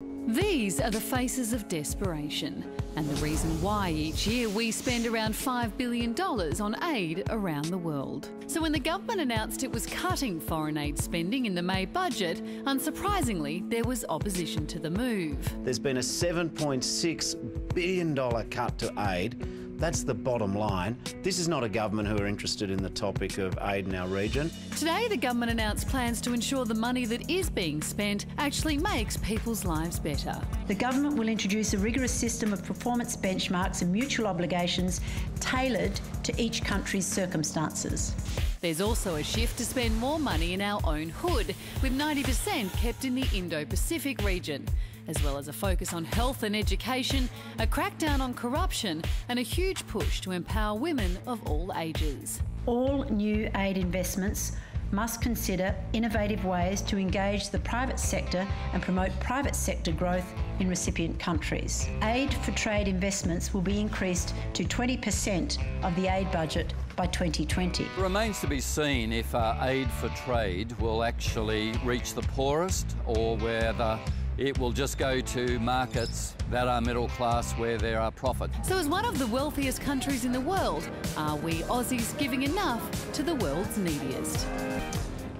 These are the faces of desperation and the reason why each year we spend around $5 billion on aid around the world. So when the government announced it was cutting foreign aid spending in the May budget, unsurprisingly, there was opposition to the move. There's been a $7.6 billion cut to aid. That's the bottom line. This is not a government who are interested in the topic of aid in our region. Today, the government announced plans to ensure the money that is being spent actually makes people's lives better. The government will introduce a rigorous system of performance benchmarks and mutual obligations tailored to each country's circumstances. There's also a shift to spend more money in our own hood, with 90% kept in the Indo-Pacific region, as well as a focus on health and education, a crackdown on corruption, and a huge push to empower women of all ages. All new aid investments must consider innovative ways to engage the private sector and promote private sector growth in recipient countries. Aid for trade investments will be increased to 20% of the aid budget by 2020. It remains to be seen if aid for trade will actually reach the poorest or whether it will just go to markets that are middle class where there are profits. So as one of the wealthiest countries in the world, are we Aussies giving enough to the world's neediest?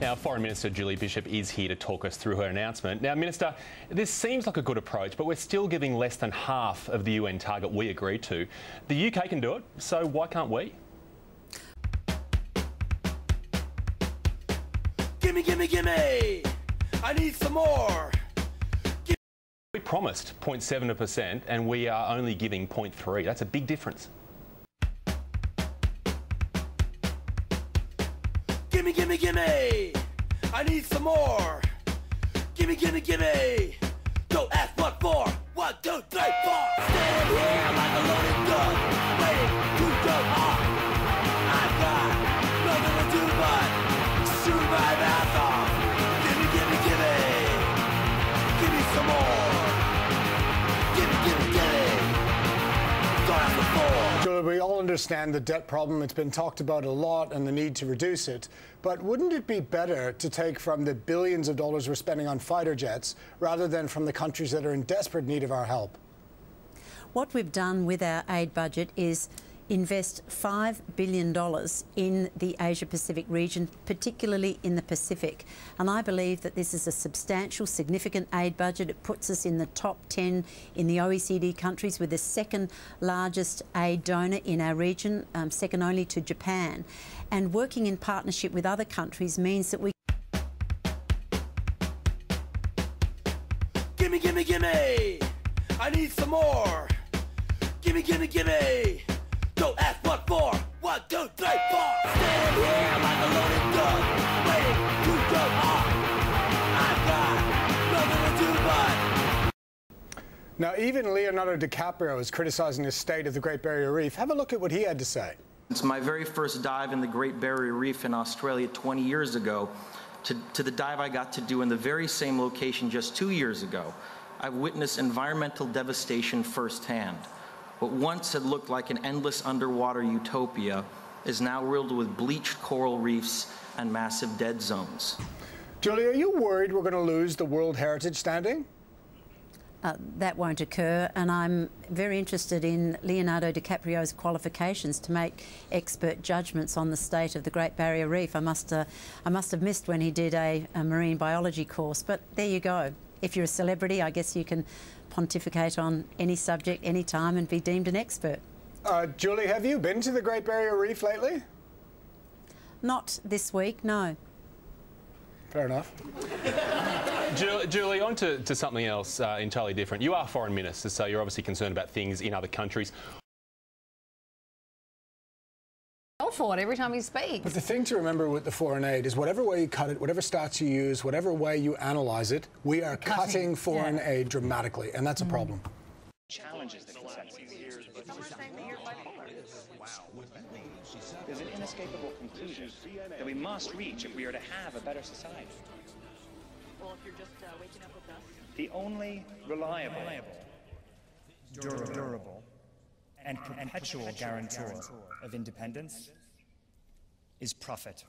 Now, Foreign Minister Julie Bishop is here to talk us through her announcement. Now, Minister, this seems like a good approach, but we're still giving less than half of the UN target we agreed to. The UK can do it, so why can't we? Gimme, gimme, gimme! I need some more! We promised 0.7% and we are only giving 0.3%. That's a big difference. Gimme, gimme, gimme! I need some more! Gimme, gimme, gimme! Don't ask what for! 1, 2, 3, 4! Stand here like a loaded gun, waiting to go off! I've got nothing to do but shoot my mouth off! Gimme, gimme, gimme! Give me some more! Gimme, gimme, gimme! Don't ask what for! Julie, we all understand the debt problem. It's been talked about a lot and the need to reduce it. But wouldn't it be better to take from the billions of dollars we're spending on fighter jets rather than from the countries that are in desperate need of our help? What we've done with our aid budget is invest $5 billion in the Asia-Pacific region, particularly in the Pacific. And I believe that this is a substantial, significant aid budget. It puts us in the top 10 in the OECD countries. We're the second largest aid donor in our region, second only to Japan. And working in partnership with other countries means that we... Gimme, gimme, gimme! I need some more! Gimme, gimme, gimme! Don't ask what for! 1, 2, 3, 4! Stand here like a loaded gun, waiting to go off! I've got nothing to do but... Now, even Leonardo Dicaprio is criticising the state of the Great Barrier Reef. Have a look at what he had to say. It's my very first dive in the Great Barrier Reef in Australia 20 years ago to the dive I got to do in the very same location just 2 years ago. I've witnessed environmental devastation firsthand. What once had looked like an endless underwater utopia is now riddled with bleached coral reefs and massive dead zones. Julie, are you worried we're going to lose the World Heritage standing? That won't occur, and I'm very interested in Leonardo Dicaprio's qualifications to make expert judgments on the state of the Great Barrier Reef. I must have missed when he did a marine biology course, but there you go. If you're a celebrity, I guess you can pontificate on any subject, any time, and be deemed an expert. Julie, have you been to the Great Barrier Reef lately? Not this week, no. Fair enough. Julie, on to something else entirely different. You are Foreign Minister, so you're obviously concerned about things in other countries. For it every time he speaks. But the thing to remember with the foreign aid is whatever way you cut it, whatever stats you use, whatever way you analyse it, we are cutting foreign aid dramatically, and that's a problem. Challenges the consensus. There's an inescapable conclusion that we must reach if we are to have a better society. Well, if you're just waking up with us. The only reliable, durable, and perpetual guarantor of independence is profit.